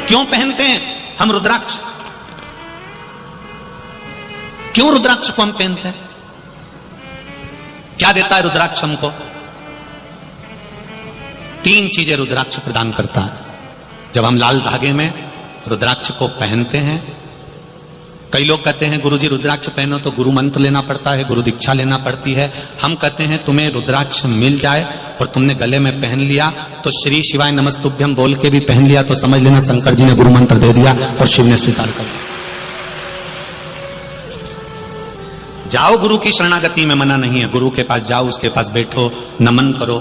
क्यों पहनते हैं हम रुद्राक्ष? क्यों रुद्राक्ष को हम पहनते हैं? क्या देता है रुद्राक्ष हमको? 3 चीजें रुद्राक्ष प्रदान करता है। जब हम लाल धागे में रुद्राक्ष को पहनते हैं, कई लोग कहते हैं गुरुजी रुद्राक्ष पहनो तो गुरु मंत्र लेना पड़ता है, गुरु दीक्षा लेना पड़ती है। हम कहते हैं तुम्हें रुद्राक्ष मिल जाए और तुमने गले में पहन लिया तो श्री शिवाय नमस्तुभ्यम बोल के भी पहन लिया तो समझ लेना शंकर जी ने गुरु मंत्र दे दिया और शिव ने स्वीकार कर लिया। जाओ गुरु की शरणागति में, मना नहीं है। गुरु के पास जाओ, उसके पास बैठो, नमन करो,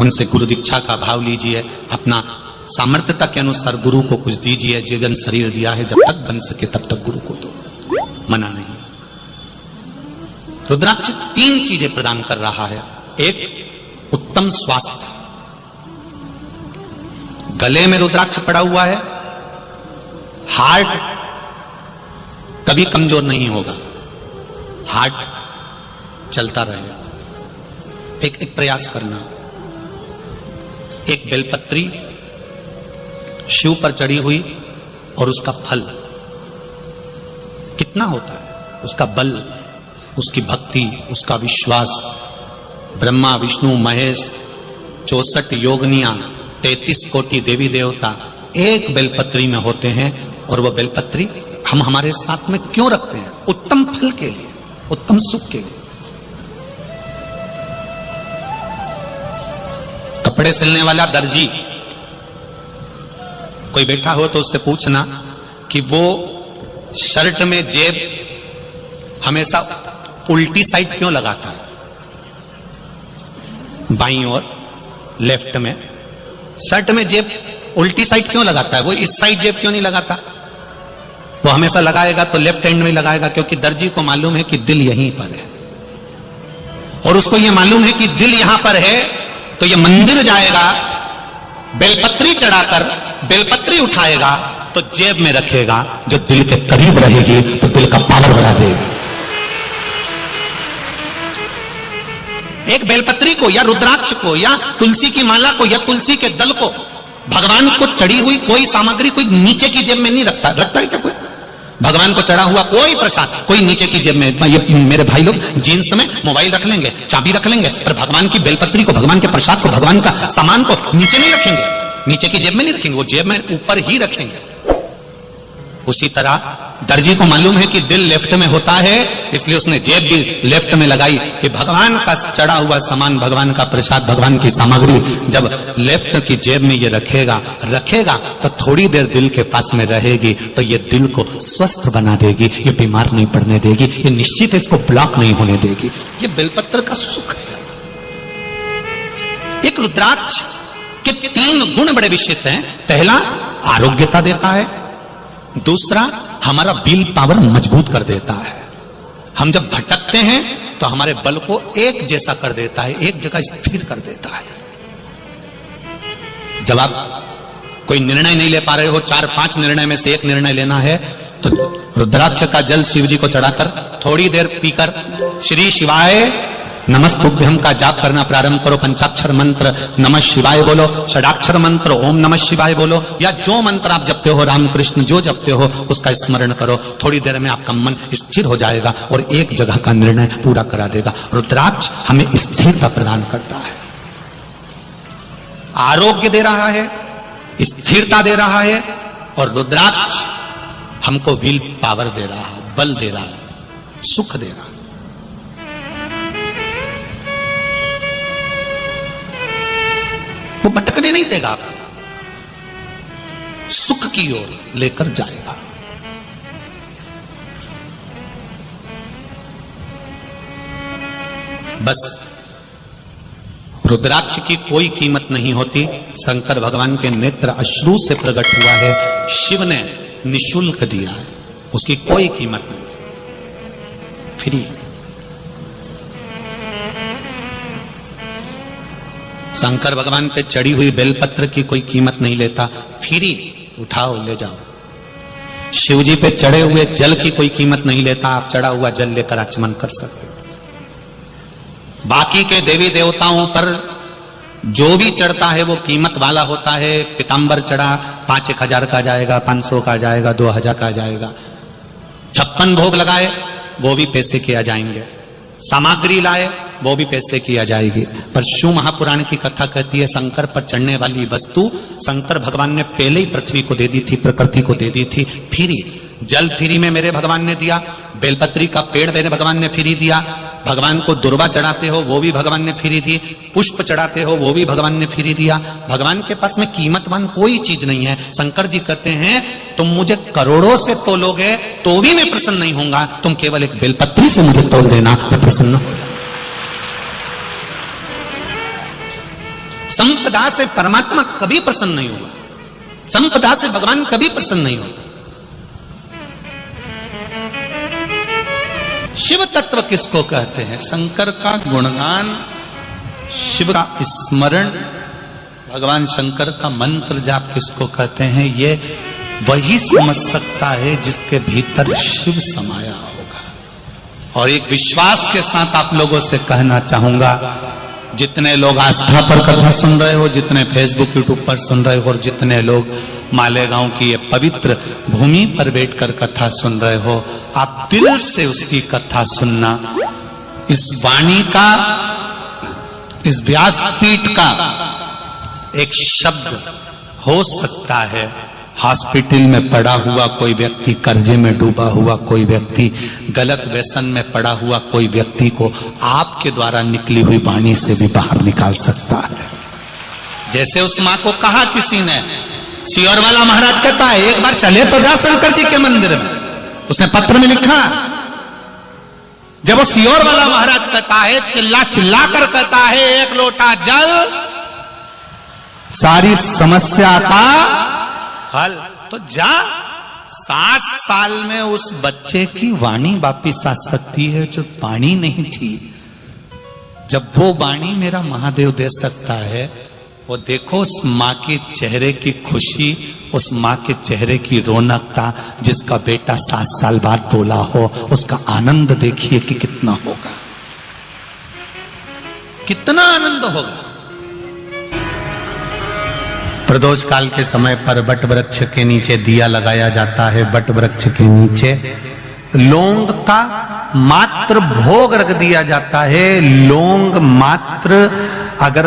उनसे गुरु दीक्षा का भाव लीजिए, अपना सामर्थ्यता के अनुसार गुरु को कुछ दीजिए। जीवन शरीर दिया है, जब तक बन सके तब तक गुरु को दो, मना नहीं। रुद्राक्ष 3 चीजें प्रदान कर रहा है। एक, उत्तम स्वास्थ्य। गले में रुद्राक्ष पड़ा हुआ है, हार्ट कभी कमजोर नहीं होगा, हार्ट चलता रहेगा। एक प्रयास करना, एक बेलपत्री शिव पर चढ़ी हुई और उसका फल कितना होता है, उसका बल, उसकी भक्ति, उसका विश्वास। ब्रह्मा विष्णु महेश 64 योगनियां 33 कोटि देवी देवता एक बेलपत्री में होते हैं। और वह बेलपत्री हम हमारे साथ में क्यों रखते हैं? उत्तम फल के लिए, उत्तम सुख के लिए। कपड़े सिलने वाला दर्जी कोई बैठा हो तो उससे पूछना कि वो शर्ट में जेब हमेशा उल्टी साइड क्यों लगाता है? बाईं ओर, लेफ्ट में शर्ट में जेब उल्टी साइड क्यों लगाता है? वो इस साइड जेब क्यों नहीं लगाता? वो हमेशा लगाएगा तो लेफ्ट हैंड में लगाएगा, क्योंकि दर्जी को मालूम है कि दिल यहीं पर है और उसको यह मालूम है कि दिल यहां पर है तो यह मंदिर जाएगा, बेलपत्री चढ़ाकर बेलपत्री उठाएगा तो जेब में रखेगा, जो दिल के करीब रहेगी तो दिल का पावर बढ़ा देगी। एक बेलपत्री को या रुद्राक्ष को या तुलसी की माला को या तुलसी के दल को, भगवान को चढ़ी हुई कोई सामग्री कोई नीचे की जेब में नहीं रखता। रखता है क्या कोई? भगवान को चढ़ा हुआ कोई प्रसाद कोई नीचे की जेब में। ये मेरे भाई लोग जीन्स में मोबाइल रख लेंगे, चाबी रख लेंगे, पर भगवान की बेलपत्री को, भगवान के प्रसाद को, भगवान का सामान को नीचे नहीं रखेंगे, नीचे की जेब में नहीं रखेंगे, वो जेब में ऊपर ही रखेंगे। उसी तरह दर्जी को मालूम है कि दिल लेफ्ट में होता है, इसलिए उसने जेब भी लेफ्ट में लगाई कि भगवान का चढ़ा हुआ सामान, भगवान का प्रसाद, भगवान की सामग्री जब लेफ्ट की जेब में ये रखेगा तो थोड़ी देर दिल के पास में रहेगी तो ये दिल को स्वस्थ बना देगी, ये बीमार नहीं पड़ने देगी, ये निश्चित इसको ब्लॉक नहीं होने देगी। ये बेलपत्र का सुख है। एक रुद्राक्ष के 3 गुण बड़े विशिष्ट हैं। पहला, आरोग्यता देता है। दूसरा, हमारा विल पावर मजबूत कर देता है। हम जब भटकते हैं तो हमारे बल को एक जैसा कर देता है, एक जगह स्थिर कर देता है। जब आप कोई निर्णय नहीं ले पा रहे हो, 4-5 निर्णय में से एक निर्णय लेना है, तो रुद्राक्ष का जल शिव जी को चढ़ाकर थोड़ी देर पीकर श्री शिवाय नमस्तुभ्यम का जाप करना प्रारंभ करो। पंचाक्षर मंत्र नमः शिवाय बोलो, षडाक्षर मंत्र ओम नमः शिवाय बोलो, या जो मंत्र आप जपते हो, रामकृष्ण जो जपते हो उसका स्मरण करो। थोड़ी देर में आपका मन स्थिर हो जाएगा और एक जगह का निर्णय पूरा करा देगा। रुद्राक्ष हमें स्थिरता प्रदान करता है, आरोग्य दे रहा है, स्थिरता दे रहा है, और रुद्राक्ष हमको विल पावर दे रहा है, बल दे रहा है, सुख दे रहा है। वो भटकने नहीं देगा, सुख की ओर लेकर जाएगा। बस रुद्राक्ष की कोई कीमत नहीं होती। शंकर भगवान के नेत्र अश्रु से प्रकट हुआ है, शिव ने निशुल्क दिया है, उसकी कोई कीमत नहीं, फ्री। शंकर भगवान पे चढ़ी हुई बेलपत्र की कोई कीमत नहीं लेता, फ्री, उठाओ ले जाओ। शिव जी पे चढ़े हुए जल की कोई कीमत नहीं लेता, आप चढ़ा हुआ जल लेकर आचमन कर सकते हो। बाकी के देवी देवताओं पर जो भी चढ़ता है वो कीमत वाला होता है। पीताम्बर चढ़ा 5,000 का जाएगा, 500 का जाएगा, 2,000 का जाएगा। 56 भोग लगाए वो भी पैसे के आ जाएंगे। सामग्री लाए वो भी पैसे की आ जाएगी। पर शिव महापुराण की कथा कहती है शंकर पर चढ़ने वाली वस्तु शंकर भगवान ने पहले ही पृथ्वी को दे दी थी, प्रकृति को दे दी थी। फ्री जल फ्री में मेरे भगवान ने दिया, बेलपत्री का पेड़ मेरे भगवान ने फ्री दिया। भगवान को दुर्वा चढ़ाते हो वो भी भगवान ने फ्री दी, पुष्प चढ़ाते हो वो भी भगवान ने फ्री दिया। भगवान के पास में कीमतवान कोई चीज नहीं है। शंकर जी कहते हैं तुम मुझे करोड़ों से तोलोगे तो भी मैं प्रसन्न नहीं होऊंगा, तुम केवल एक बेलपत्री से मुझे तोल देना, मैं प्रसन्न हो। संपदा से परमात्मा कभी प्रसन्न नहीं होगा, संपदा से भगवान कभी प्रसन्न नहीं होता। शिव तत्व किसको कहते हैं? शंकर का गुणगान, शिव का स्मरण, भगवान शंकर का मंत्र जाप किसको कहते हैं? ये वही समझ सकता है जिसके भीतर शिव समाया होगा। और एक विश्वास के साथ आप लोगों से कहना चाहूंगा, जितने लोग आस्था पर कथा सुन रहे हो, जितने फेसबुक यूट्यूब पर सुन रहे हो, और जितने लोग मालेगांव की ये पवित्र भूमि पर बैठकर कथा सुन रहे हो, आप दिल से उसकी कथा सुनना। इस वाणी का, इस व्यासपीठ का एक शब्द हो सकता है हॉस्पिटल में पड़ा हुआ कोई व्यक्ति, कर्जे में डूबा हुआ कोई व्यक्ति, गलत व्यसन में पड़ा हुआ कोई व्यक्ति को आपके द्वारा निकली हुई वाणी से भी बाहर निकाल सकता है। जैसे उस मां को कहा किसी ने, सियोर वाला महाराज कहता है एक बार चले तो जा शंकर जी के मंदिर में, उसने पत्र में लिखा। जब वो सियोर वाला महाराज कहता है, चिल्ला चिल्ला कर कहता है, एक लोटा जल सारी समस्या का हल, तो जा। 7 साल में उस बच्चे की वाणी वापिस आ सकती है जो वाणी नहीं थी। जब वो वाणी मेरा महादेव दे सकता है, वो देखो उस माँ के चेहरे की खुशी, उस माँ के चेहरे की रौनकता, जिसका बेटा 7 साल बाद बोला हो, उसका आनंद देखिए कि कितना होगा, कितना आनंद होगा। प्रदोष काल के समय पर बट वृक्ष के नीचे दिया लगाया जाता है। बट वृक्ष के नीचे लौंग का मात्र भोग रख दिया जाता है। लौंग मात्र, अगर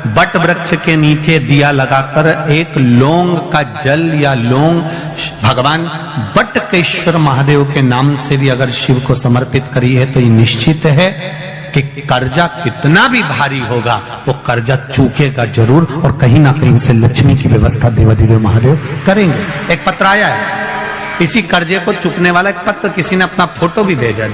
बट वृक्ष के नीचे दिया लगाकर एक लौंग का जल या लौंग भगवान बटकेश्वर महादेव के नाम से भी अगर शिव को समर्पित करी है, तो ये निश्चित है कि कर्जा कितना भी भारी होगा वो कर्जा चूकेगा जरूर, और कहीं ना कहीं से लक्ष्मी की व्यवस्था देवाधिदेव महादेव करेंगे। एक पत्र आया है, इसी कर्जे को चूकने वाला एक पत्र, किसी ने अपना फोटो भी भेजा।